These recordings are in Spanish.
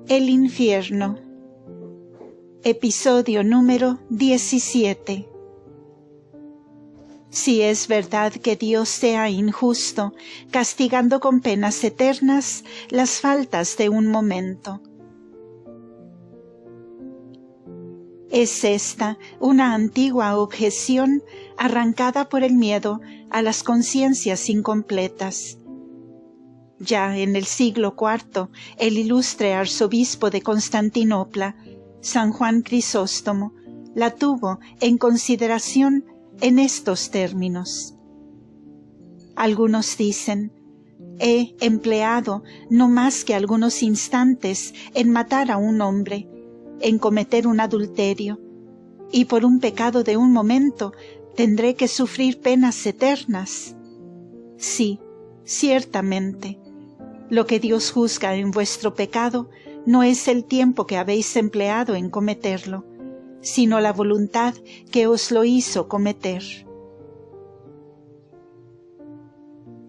El infierno. Episodio número 17. Si es verdad que Dios sea injusto, castigando con penas eternas las faltas de un momento. Es esta una antigua objeción arrancada por el miedo a las conciencias incompletas. Ya en el siglo IV, el ilustre arzobispo de Constantinopla, San Juan Crisóstomo, la tuvo en consideración en estos términos. Algunos dicen: he empleado no más que algunos instantes en matar a un hombre, en cometer un adulterio, y por un pecado de un momento tendré que sufrir penas eternas. Sí, ciertamente, lo que Dios juzga en vuestro pecado no es el tiempo que habéis empleado en cometerlo, sino la voluntad que os lo hizo cometer.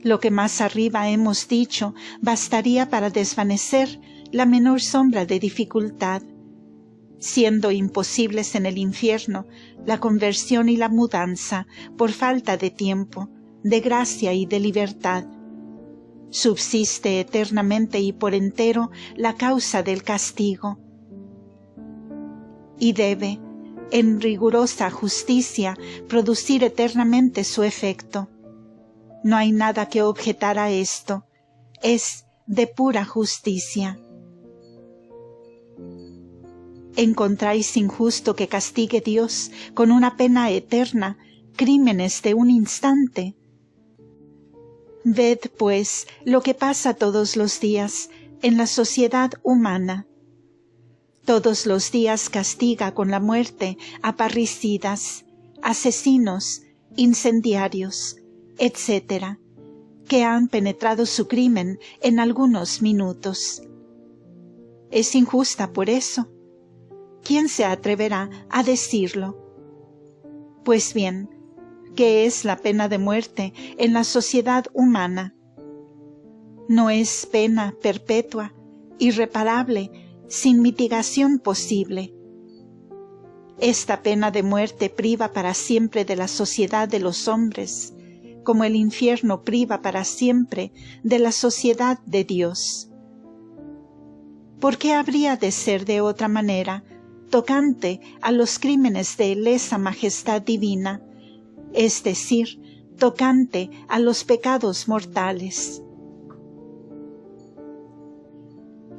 Lo que más arriba hemos dicho bastaría para desvanecer la menor sombra de dificultad, siendo imposibles en el infierno la conversión y la mudanza por falta de tiempo, de gracia y de libertad. Subsiste eternamente y por entero la causa del castigo, y debe, en rigurosa justicia, producir eternamente su efecto. No hay nada que objetar a esto, es de pura justicia. ¿Encontráis injusto que castigue Dios con una pena eterna crímenes de un instante? Ved, pues, lo que pasa todos los días en la sociedad humana. Todos los días castiga con la muerte a parricidas, asesinos, incendiarios, etc., que han penetrado su crimen en algunos minutos. ¿Es injusta por eso? ¿Quién se atreverá a decirlo? Pues bien, ¿qué es la pena de muerte en la sociedad humana? No es pena perpetua, irreparable, sin mitigación posible. Esta pena de muerte priva para siempre de la sociedad de los hombres, como el infierno priva para siempre de la sociedad de Dios. ¿Por qué habría de ser de otra manera, tocante a los crímenes de lesa majestad divina, es decir, tocante a los pecados mortales?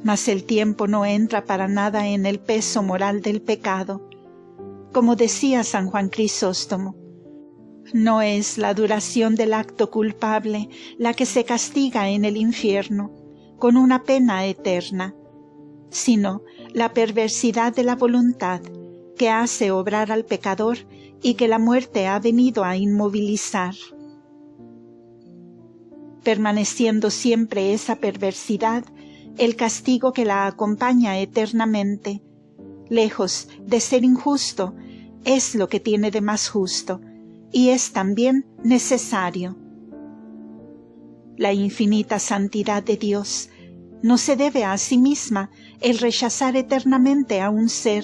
Mas el tiempo no entra para nada en el peso moral del pecado. Como decía San Juan Crisóstomo, no es la duración del acto culpable la que se castiga en el infierno con una pena eterna, sino la perversidad de la voluntad que hace obrar al pecador y que la muerte ha venido a inmovilizar. Permaneciendo siempre esa perversidad, el castigo que la acompaña eternamente, lejos de ser injusto, es lo que tiene de más justo, y es también necesario. La infinita santidad de Dios no se debe a sí misma el rechazar eternamente a un ser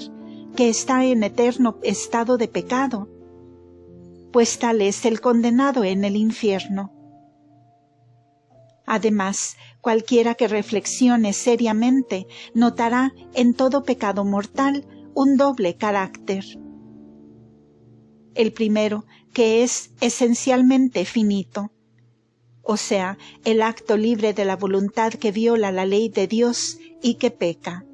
que está en eterno estado de pecado, pues tal es el condenado en el infierno. Además, cualquiera que reflexione seriamente notará en todo pecado mortal un doble carácter. El primero, que es esencialmente finito, o sea, el acto libre de la voluntad que viola la ley de Dios y que peca.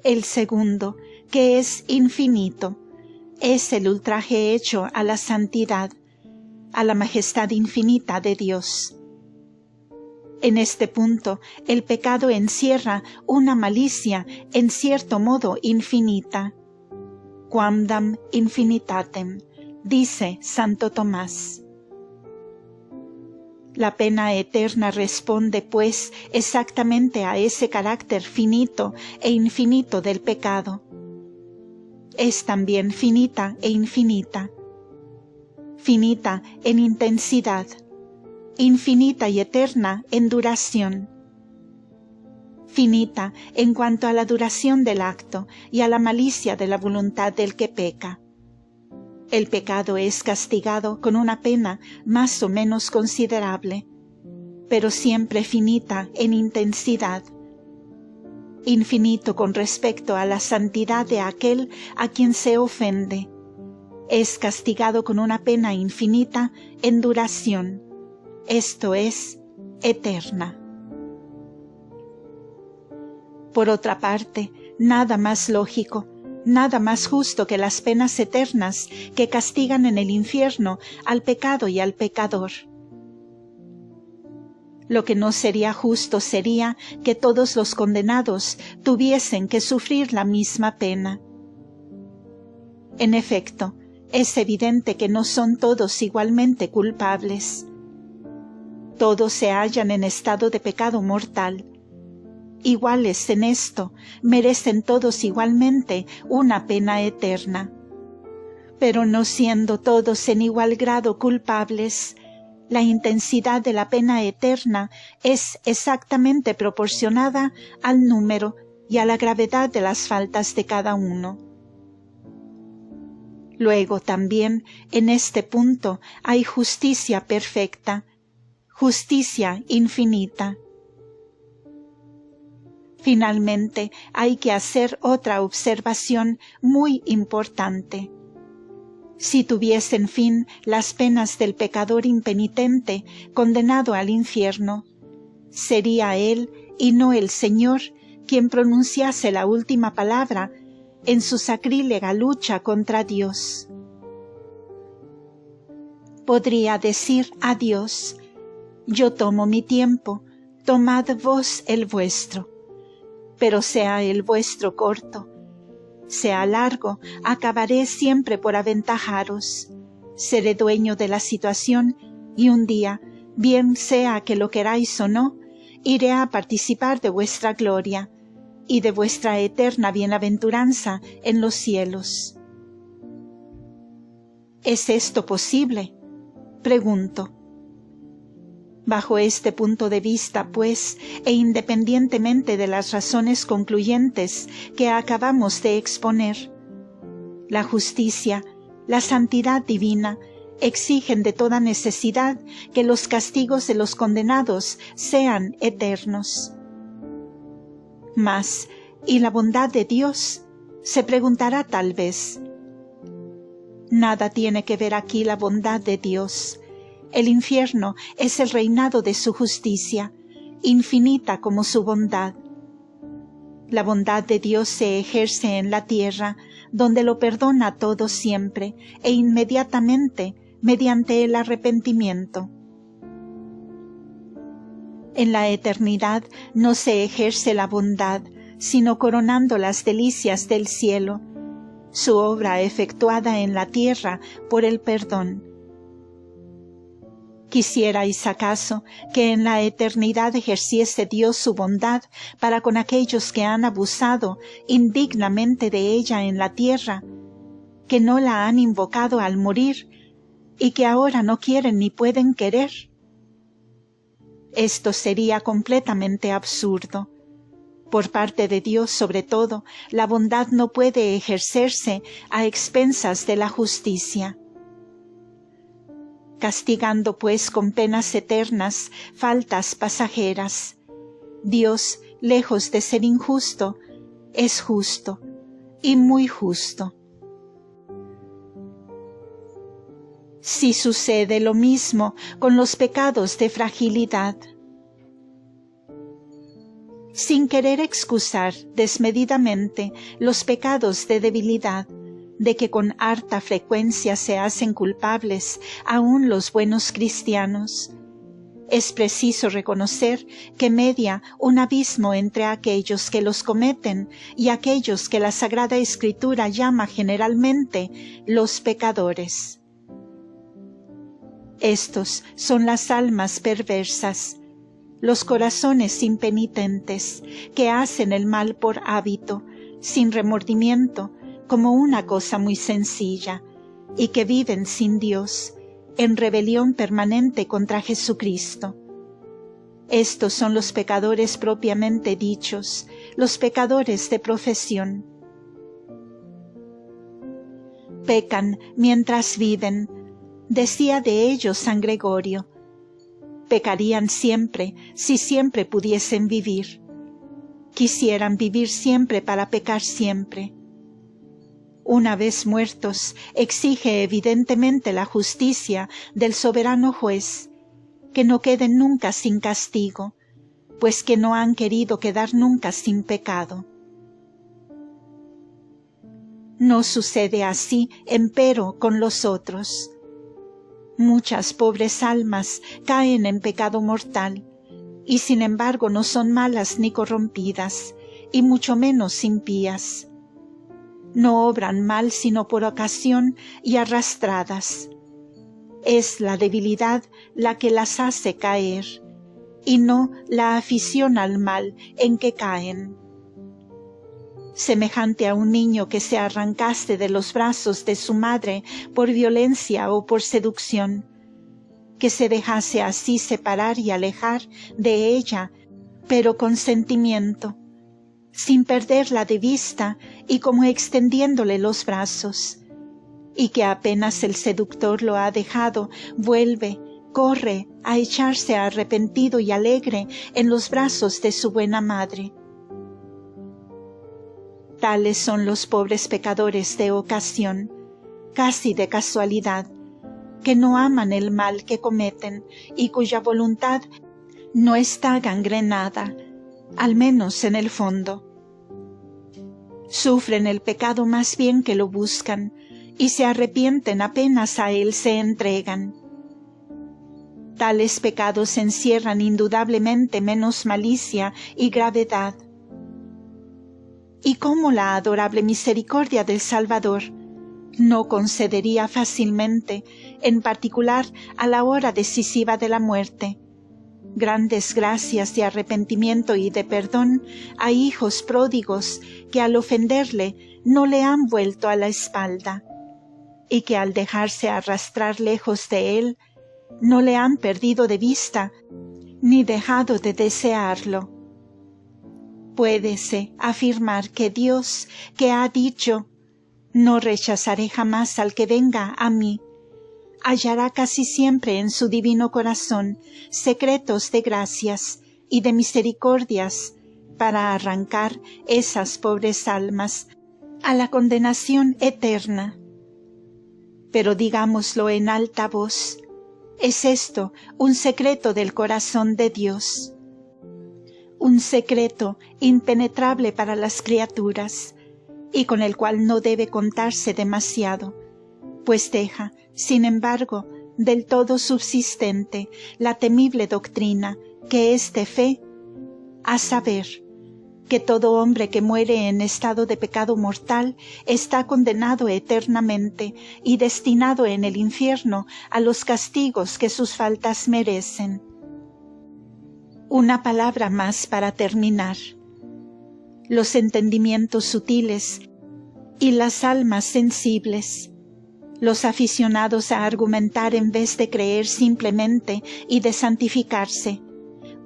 El segundo, que es infinito, es el ultraje hecho a la santidad, a la majestad infinita de Dios. En este punto, el pecado encierra una malicia en cierto modo infinita. Quamdam infinitatem, dice Santo Tomás. La pena eterna responde, pues, exactamente a ese carácter finito e infinito del pecado. Es también finita e infinita. Finita en intensidad, infinita y eterna en duración. finita en cuanto a la duración del acto y a la malicia de la voluntad del que peca. El pecado es castigado con una pena más o menos considerable, pero siempre finita en intensidad. Infinito con respecto a la santidad de aquel a quien se ofende. Es castigado con una pena infinita en duración, esto es, eterna. Por otra parte, nada más lógico, nada más justo que las penas eternas que castigan en el infierno al pecado y al pecador. Lo que no sería justo sería que todos los condenados tuviesen que sufrir la misma pena. En efecto, es evidente que no son todos igualmente culpables. Todos se hallan en estado de pecado mortal. Iguales en esto, merecen todos igualmente una pena eterna. Pero no siendo todos en igual grado culpables, la intensidad de la pena eterna es exactamente proporcionada al número y a la gravedad de las faltas de cada uno. Luego también, en este punto, hay justicia perfecta, justicia infinita. Finalmente, hay que hacer otra observación muy importante. Si tuviesen fin las penas del pecador impenitente condenado al infierno, sería él y no el Señor quien pronunciase la última palabra en su sacrílega lucha contra Dios. Podría decir a Dios: yo tomo mi tiempo, tomad vos el vuestro, pero sea el vuestro corto, sea largo, acabaré siempre por aventajaros. Seré dueño de la situación y un día, bien sea que lo queráis o no, iré a participar de vuestra gloria y de vuestra eterna bienaventuranza en los cielos. ¿Es esto posible?, pregunto. Bajo este punto de vista, pues, e independientemente de las razones concluyentes que acabamos de exponer, la justicia, la santidad divina, exigen de toda necesidad que los castigos de los condenados sean eternos. Mas, ¿y la bondad de Dios?, se preguntará tal vez. Nada tiene que ver aquí la bondad de Dios. El infierno es el reinado de su justicia, infinita como su bondad. La bondad de Dios se ejerce en la tierra, donde lo perdona todo siempre e inmediatamente mediante el arrepentimiento. En la eternidad no se ejerce la bondad, sino coronando las delicias del cielo, su obra efectuada en la tierra por el perdón. ¿Quisierais acaso que en la eternidad ejerciese Dios su bondad para con aquellos que han abusado indignamente de ella en la tierra, que no la han invocado al morir y que ahora no quieren ni pueden querer? Esto sería completamente absurdo. Por parte de Dios, sobre todo, la bondad no puede ejercerse a expensas de la justicia. Castigando pues con penas eternas faltas pasajeras, Dios, lejos de ser injusto, es justo, y muy justo. Si sucede lo mismo con los pecados de fragilidad. Sin querer excusar desmedidamente los pecados de debilidad, de que con harta frecuencia se hacen culpables aún los buenos cristianos, es preciso reconocer que media un abismo entre aquellos que los cometen y aquellos que la Sagrada Escritura llama generalmente los pecadores. Estos son las almas perversas, los corazones impenitentes, que hacen el mal por hábito, sin remordimiento, como una cosa muy sencilla, y que viven sin Dios, en rebelión permanente contra Jesucristo. Estos son los pecadores propiamente dichos, los pecadores de profesión. Pecan mientras viven, decía de ellos San Gregorio. Pecarían siempre si siempre pudiesen vivir. Quisieran vivir siempre para pecar siempre. Una vez muertos, exige evidentemente la justicia del soberano juez, que no queden nunca sin castigo, pues que no han querido quedar nunca sin pecado. No sucede así, empero, con los otros. Muchas pobres almas caen en pecado mortal, y sin embargo no son malas ni corrompidas, y mucho menos impías. No obran mal sino por ocasión y arrastradas. Es la debilidad la que las hace caer, y no la afición al mal en que caen. Semejante a un niño que se arrancase de los brazos de su madre por violencia o por seducción, que se dejase así separar y alejar de ella, pero con sentimiento, sin perderla de vista y como extendiéndole los brazos, y que apenas el seductor lo ha dejado, vuelve, corre a echarse arrepentido y alegre en los brazos de su buena madre. Tales son los pobres pecadores de ocasión, casi de casualidad, que no aman el mal que cometen y cuya voluntad no está gangrenada, al menos en el fondo. Sufren el pecado más bien que lo buscan, y se arrepienten apenas a él se entregan. Tales pecados encierran indudablemente menos malicia y gravedad. ¿Y cómo la adorable misericordia del Salvador no concedería fácilmente, en particular a la hora decisiva de la muerte, grandes gracias de arrepentimiento y de perdón a hijos pródigos que al ofenderle no le han vuelto a la espalda, y que al dejarse arrastrar lejos de él, no le han perdido de vista, ni dejado de desearlo? Puédese afirmar que Dios, que ha dicho, no rechazaré jamás al que venga a mí, hallará casi siempre en su divino corazón secretos de gracias y de misericordias para arrancar esas pobres almas a la condenación eterna. Pero digámoslo en alta voz, es esto un secreto del corazón de Dios, un secreto impenetrable para las criaturas, y con el cual no debe contarse demasiado, pues deja, sin embargo, del todo subsistente la temible doctrina que es de fe, a saber, que todo hombre que muere en estado de pecado mortal está condenado eternamente y destinado en el infierno a los castigos que sus faltas merecen. Una palabra más para terminar. Los entendimientos sutiles y las almas sensibles, los aficionados a argumentar en vez de creer simplemente y de santificarse,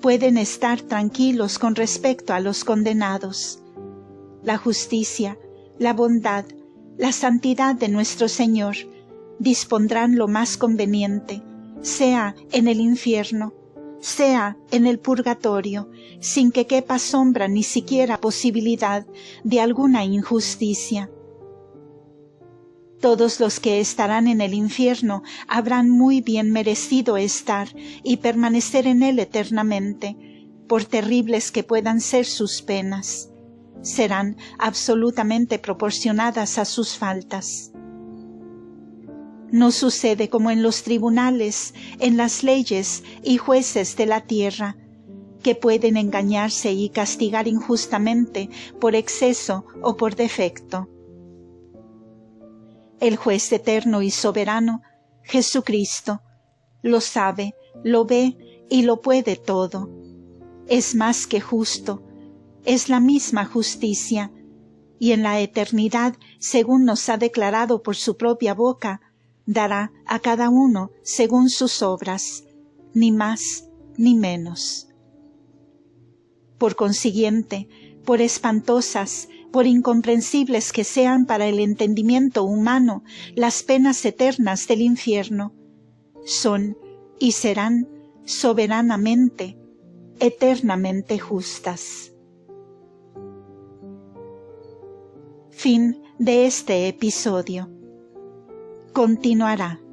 pueden estar tranquilos con respecto a los condenados. La justicia, la bondad, la santidad de nuestro Señor dispondrán lo más conveniente, sea en el infierno, sea en el purgatorio, sin que quepa sombra ni siquiera posibilidad de alguna injusticia. Todos los que estarán en el infierno habrán muy bien merecido estar y permanecer en él eternamente, por terribles que puedan ser sus penas. Serán absolutamente proporcionadas a sus faltas. No sucede como en los tribunales, en las leyes y jueces de la tierra, que pueden engañarse y castigar injustamente por exceso o por defecto. El juez eterno y soberano, Jesucristo, lo sabe, lo ve y lo puede todo. Es más que justo, es la misma justicia, y en la eternidad, según nos ha declarado por su propia boca, dará a cada uno según sus obras, ni más ni menos. Por consiguiente, por espantosas, por incomprensibles que sean para el entendimiento humano las penas eternas del infierno, son y serán soberanamente, eternamente justas. Fin de este episodio. Continuará.